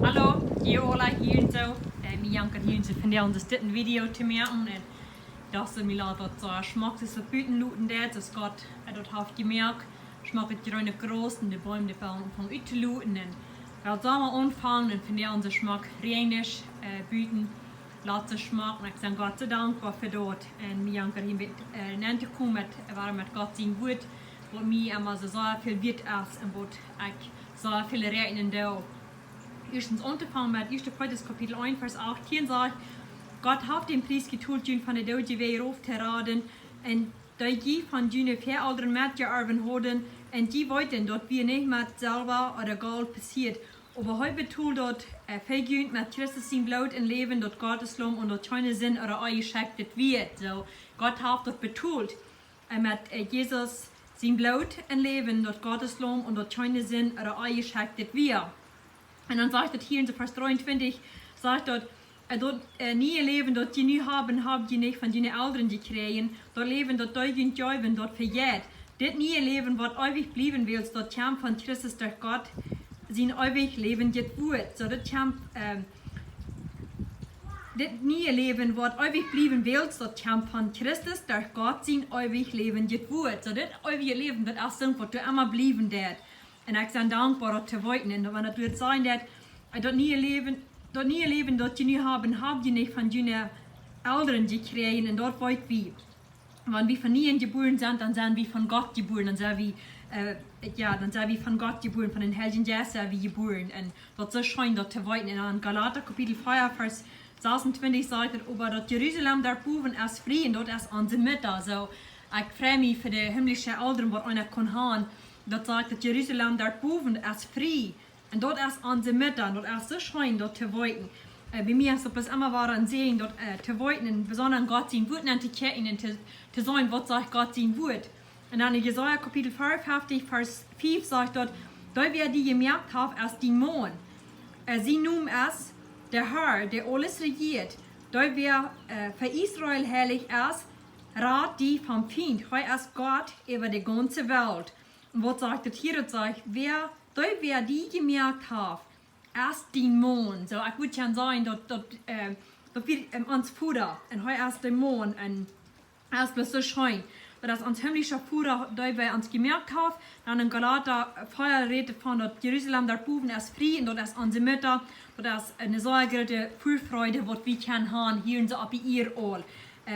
Hallo, hier alle hier en zo. Mijn janker hier ze vandaag dus dit een video te maken. En dat ze mij laten dat smaakt is het buiten looten dat. Dus God dat heeft gemerkt. Smaakt het gewoon groß en de boom de van uit te looten. En wel allemaal ontvangen en vandaag onze smaak reinig buiten laat ze smaken. En ik ben God te dankbaar voor dat. En mijn janker hier met te komen met waar met God zien wordt. Wat mij allemaal zo veel weet is en wat ik zo veel rekenen doe. Erstens angefangen mit 1. Petrus Kapitel 1, Vers 18 sagt, Gott hat den Preis getult, von der Deutsche Wehr aufzuraten, und da die von jene Veraltern mitgearbeitet haben, und die wollten, dass wir nicht mit selber oder Geld passiert. Aber heute betont dort, vergünt mit Christus sein Blut im Leben, dort Gottes Lohn und dort keine Sinn oder eingeschickt wird. So, Gott hat dort betont, mit Jesus sein Blut im Leben, dort Gottes Lohn und dort keine Sinn oder eingeschickt wird. En dan zegt het hier in vers 23, zegt dat nie leven dat je nu habt je niet van je ouderen gekregen, dat leven dat duizend jaren dat vergeet. Dit nieuwe leven wat eeuwig blijven wil, dat komt van Christus door God, zijn eeuwig leven dit wordt. So dit komt, dit nieuwe leven wat eeuwig blijven wil, dat komt van Christus door God, zijn eeuwig leven dit wordt. So dit eeuwige leven, dat is zo wat er immer blijven dat. En ik ben dankbaar dat te weten. En wanneer het zijn dat nieuwe leven dat je nu hebben, heb je niet van je ouderen gekregen. En dat weet wie. Wanneer we van nie geboren zijn, dan zijn we van God geboren. Dan zijn we van God geboren, van een Heiligen Geist zijn we geboren. En dat is schön dat te weten. En in Galater Kapitel 4, Vers 26 zegt het over dat Jeruzalem daarboven is vrij en dat is onze Mitte. So, ik vraag me voor de himmlische ouderen wat einer kon gaan. Dat sagt, dat Jeruzalem daarboven is vrij. En dat is onze Mitte. En dat is zo schön dat te weten. Bij mij is het immer waren sehen, dat te weten en besonders Gott zijn woord en te kijken en te zijn wat zegt God zijn woord. En dan in Jesaja Kapitel 55, Vers 5 zegt dat wir die gemerkt haben als die Mond. Sie nun ist der Herr, der alles regiert. Da wir für Israel heilig ist, rat die vom Feind. Hij ist Gott über die ganze Welt. Und was sagt das hier? Das sagt, wer die gemerkt hat, erst die Mond. So, ich würde gerne sagen, dass wir uns Futter, und heute erst der Mond, und erst bloß so schön. Das uns himmlischer Futter, da wir uns gemerkt haben, dann in Galater Feuer redet von, dass Jerusalem der Buben ist frei, und das ist unsere Mütter, das ist eine so große Vorfreude, was wir können haben, hier und so ab ihr all.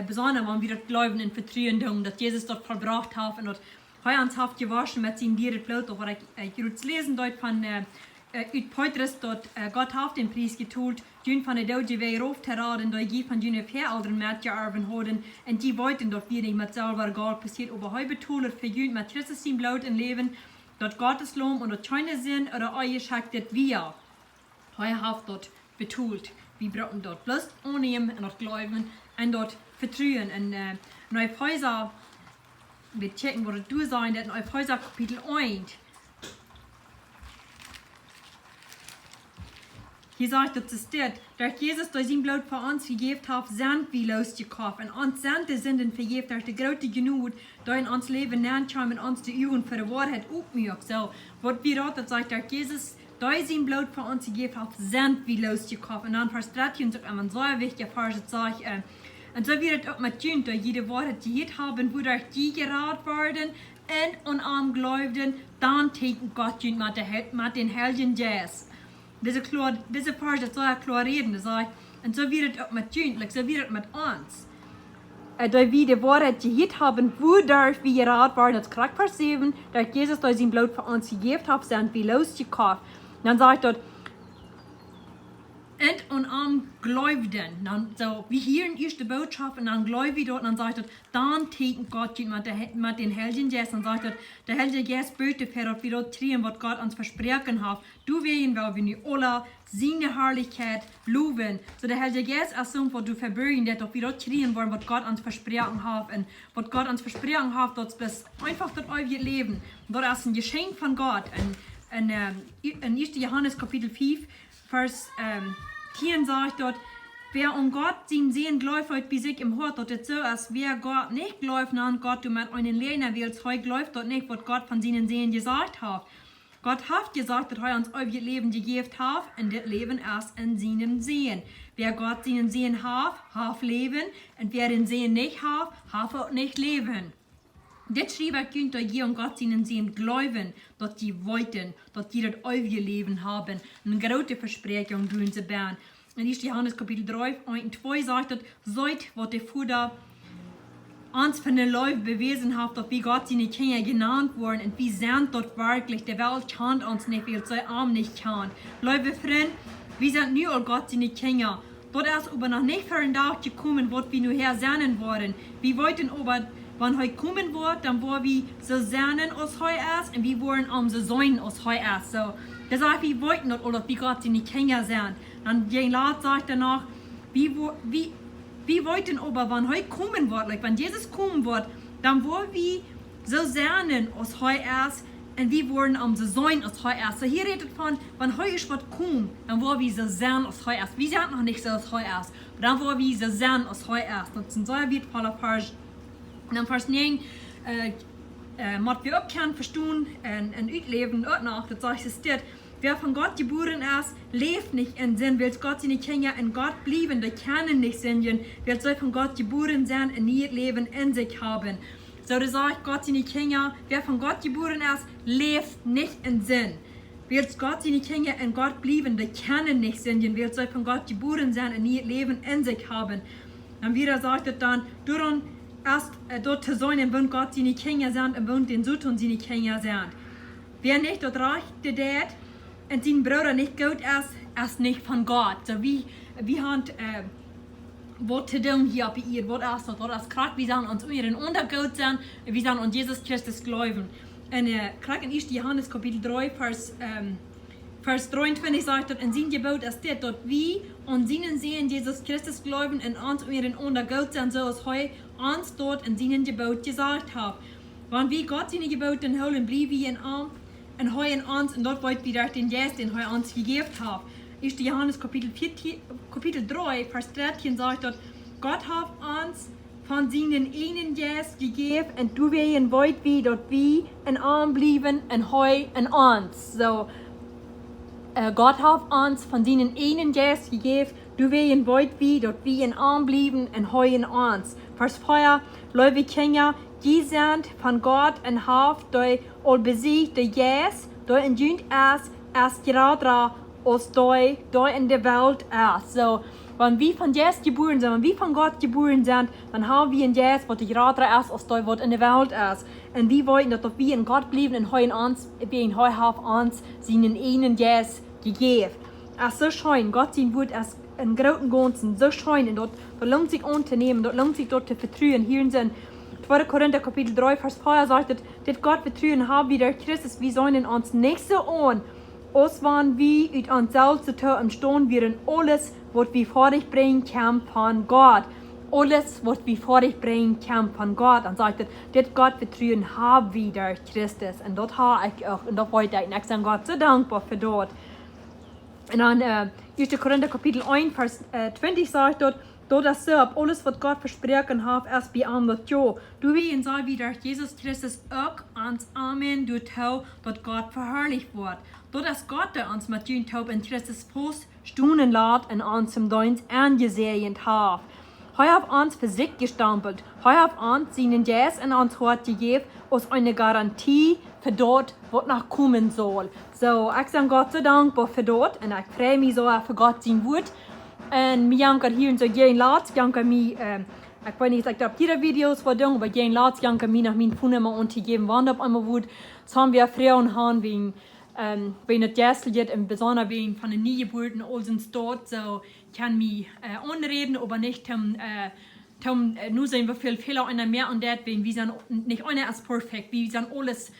Besonders, wenn wir das glauben und vertrauen, dass Jesus dort verbracht hat, und dass hij ons heeft gewaschen met zijn dierenbloed, of wat ik hier lesen deut van uit Petrus, dat God heeft den Preis getult, jun van de Deutsche Wehr aufzuraten, dat je van june Veraltern mitgearbeitet hadden, en die wollten, dat wir nicht mit selber Geld passiert, aber hij betoelt für jun mit Christus sein Blut im Leben, dat Gottes Lohn und dat keine Sinn oder eingeschickt dat wir. Hij heeft dat betoelt. Wir brauchen dort bloß annehmen und dort glauben und dort vertrauen. Und in Epheser, wir checken, wo du sein wird, in Epheser Kapitel 1. Hier sagt es steht, dass Jesus durch sein Blut für uns vergeben hat, sind wir losgekauft. Und uns sind den vergeben, durch die große Genug, da in uns Leben nennt, und uns die Übung für die Wahrheit aufmacht. So, was wir dort sagt, dass Jesus durch sein Blut für uns gegeben hat, sind wir losgekauft. Und dann Vers 13 sagt man so ein wichtiger Vers, sagt, und so wird es auch mit Jünd, da jede Wahrheit gehört haben, wodurch die geraten werden und am Gläubigen, dann täten Gott Jünd mit den Heiligen Geist. Diese Vers ist so klar reden, das sagt, und so wird es auch mit Jünd, so wird es mit uns. Da wir die Wahrheit gehört haben, wodurch wir geraten werden, das kriegt Vers 7, dass Jesus durch sein Blut für uns gegeben hat, sind wir losgekauft. Dann sagt dort, und am Gläubigen, dann so wie hier in erste Botschaft, und dann Gläubig dort, und dann sagt er, dann täten Gott mit den Heiligen Geist, und sagt er, der Heilige Geist böte für, dass wir dort trieren, was Gott uns versprochen hat. Du werden, weil wir nicht alle seine Herrlichkeit loben. So der Heilige Geist ist so, was du verbürgen, dass wir dort trieren wollen, was Gott uns versprochen hat, und was Gott uns versprochen hat, das ist einfach das euer Leben. Und das ist ein Geschenk von Gott. Und in 1. Johannes Kapitel 5, Vers 10 sagt dort, wer um Gott sein Sehen gläuft, bis ich im Hort, dort so ist, wer Gott nicht gläuft, dann Gott du mit einen Lehner willst, heu gläuft dort nicht, was Gott von seinen Sehen gesagt hat. Gott hat gesagt, dass er uns euer Leben gegeben hat und das Leben erst in seinem Sehen. Wer Gott seinen Sehen hat Leben, und wer den Sehen nicht hat auch nicht Leben. Das schrieb könnt ihr und Gott seinen Sehen glauben, dass die wollten, dass die das euer Leben haben. Eine große Versprechung tun sie bern. In 1. Johannes Kapitel 3, 1 und 2 sagt es, seid, was der Vater uns von den Leuten bewiesen hat, dass wir Gott seine Kinder genannt wurden und wir sind dort wirklich, die Welt kennt uns nicht, weil sie arm nicht kennt. Liebe Freunde, wir sind nur all Gott seine Kinder. Dort ist aber noch nicht für einen Tag gekommen, wo wir nur her sehnen wollen. Wir wollten aber, wenn heute kommen wird, dann wollen wir so sehnen aus heute erst und wir wollen so sein aus heute erst. So, das heißt, wir wollten nicht all, dass wir Gott seine Kinder sind. Dann die Lord sagt danach, wir wollten aber, wenn heute kommen wird, like, wenn Jesus kommen wird, dann wollen wir so sehnen aus heute erst und wir wollen so sein aus heute erst. So hier redet von, wenn heute wird kommen, dann wollen wir so sehnen aus heute erst. Wir sind noch nicht so aus heute erst, aber dann wollen wir so sehnen aus heute erst. Das sind so wertvolle Vers. Und dann Vers 9, was wir auch können verstehen und utleben, auch noch, das sagt es dit. Wer von Gott geboren ist, lebt nicht in Sinn, will Gott seine Kinder in Gott bleiben, die können nicht singen, will soll von Gott geboren sein und nie Leben in sich haben. So, das sagt Gott seine Kinder, wer von Gott geboren ist, lebt nicht in Sinn. Will Gott seine Kinder in Gott bleiben, die können nicht singen, will soll von Gott geboren sein und nie Leben in sich haben. Dann wieder sagt es dann, durch erst dort zu sein, und wenn Gott seine Kinder sind, und wenn den Sohn seine Kinder sind. Wer nicht dort recht der und sein Bruder nicht gut ist nicht von Gott. So wie haben was zu tun hier bei ihr, was ist krank, wir sollen uns ihren Untergut sein, wir sollen an Jesus Christus glauben. Und krank in 1. Johannes Kapitel 3, Vers 23 sagt dort, in sein Gebot ist das, dort wie und seinen sehen Jesus Christus glauben und uns ihren Untergut sein, so als heute uns dort in seinen Gebot gesagt hat. Wenn wir Gott seine Gebote holen, bleiben wir in Arm, und heu in uns, und dort wollt wieder den Geist, den heu uns gegeben hat. 1. Johannes Kapitel 3, Vers 13 sagt dort, Gott hat uns von seinen einen Geist gegeben, und du wehen wollt wie dort wie in Arm bleiben, und heu in uns. So, Gott hat uns von seinen einen Geist gegeben, du wehen wollt wie dort wie in Arm bleiben, und heu in uns. Vers 4, liebe Kinder, die sind von Gott und haben durch all besiegt, der Geist, durch in Jünd erst gerade aus durch in der Welt ist. So, wenn wir von Jesus geboren sind, wenn wir von Gott geboren sind, dann haben wir ein Geist, was gerade erst aus durch was in der Welt ist. Und wir wollten, dass wir in Gott bleiben und heute uns, wir in heute haben uns seinen einen Geist gegeben. Es ist so schön, Gott sein Wort ist im großen Ganzen so schön, und dort lohnt sich anzunehmen, dort lohnt sich dort zu vertrauen. Hier sind 2. Korinther Kapitel 3, Vers 4 sagt, Dit Gottvetruen haben wir der Christus, wir sollen uns nicht so an, als wenn wir ut uns selbst zu tun und stehen wir in alles, was wir vor dich bringen, kann von Gott. Alles, was wir vor dich bringen, kann von Gott. Und sagt, Dit Gottvetruen haben wir der Christus. Und dort habe ich auch, und dort wollte ich nicht sagen, Gott so dankbar für dort. Und dann 1. Korinther Kapitel 1, Vers 20 sagt dort, das so, ab alles, was Gott versprochen hat, erst bei einem das Ja. Du wie ihn soll wieder Jesus Christus auch ans Amen, du tau, dass Gott verherrlicht wird. Dass Gott uns mit den Taub in Christus Post stunden lässt und uns zum Dienst angesehen hat. Er hat uns für sich gestampelt. Er hat uns seinen Geist in uns Hort gegeben, als eine Garantie für dort, was noch kommen soll. So, ich bin Gott so dankbar für dort, und ich freue mich so für Gott sein Wort. Und wir janken hier so gehen laat, janken mich, ich weiß nicht, ich habe jeder Videos verdient, aber gehen laat, janken mich nach meinen Funden mal untergeben, wann auf einmal wird, das haben wir Frauen haben wegen das Gästel jetzt, im Besonderen wegen von den Niegeburten, all sind dort, so kann mich anreden, aber nicht nur sehen wir viel Fehler einer mehr und deswegen, wir sind nicht einer ist perfekt, wir sind alles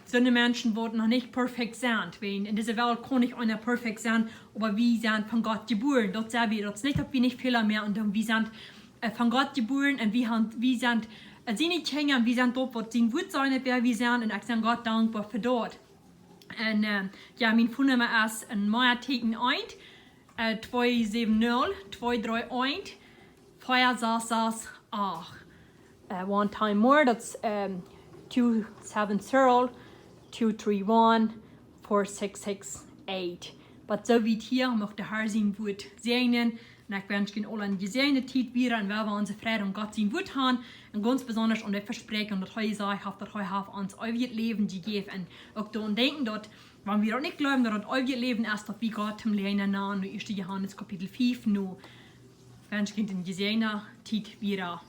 so eine Menschen, die noch nicht perfekt sind. In dieser Welt kann nicht einer perfekt sein, aber wir sind von Gott geboren. Dort sagen wir nicht, dass wir nicht Fehler mehr und wir sind von Gott geboren und wir sind seine Kinder und wir sind dort, wo sein Wort sein wird, wir sind, und ich bin Gott dankbar für dort. Und ja, mein Phone ist ein Meier-Teken 1, 270 231 468. One time more, that's 270-231-468. 4668. Aber so wie hier möchte der Herr sein Wort segnen. Und ich wünsche Ihnen alle eine gesegnete Zeit wieder und wir unsere Freude und Gott sein Wort haben. Und ganz besonders an das Versprechen, das er gesagt hat, dass er uns euer Leben gegeben. Und auch daran denken, dass, wenn wir das nicht glauben, dass euer Leben erst auf wie Gott im Leben nahe, 1. Johannes Kapitel 5 nur. Ich wünsche Ihnen eine gesegnete Zeit wieder.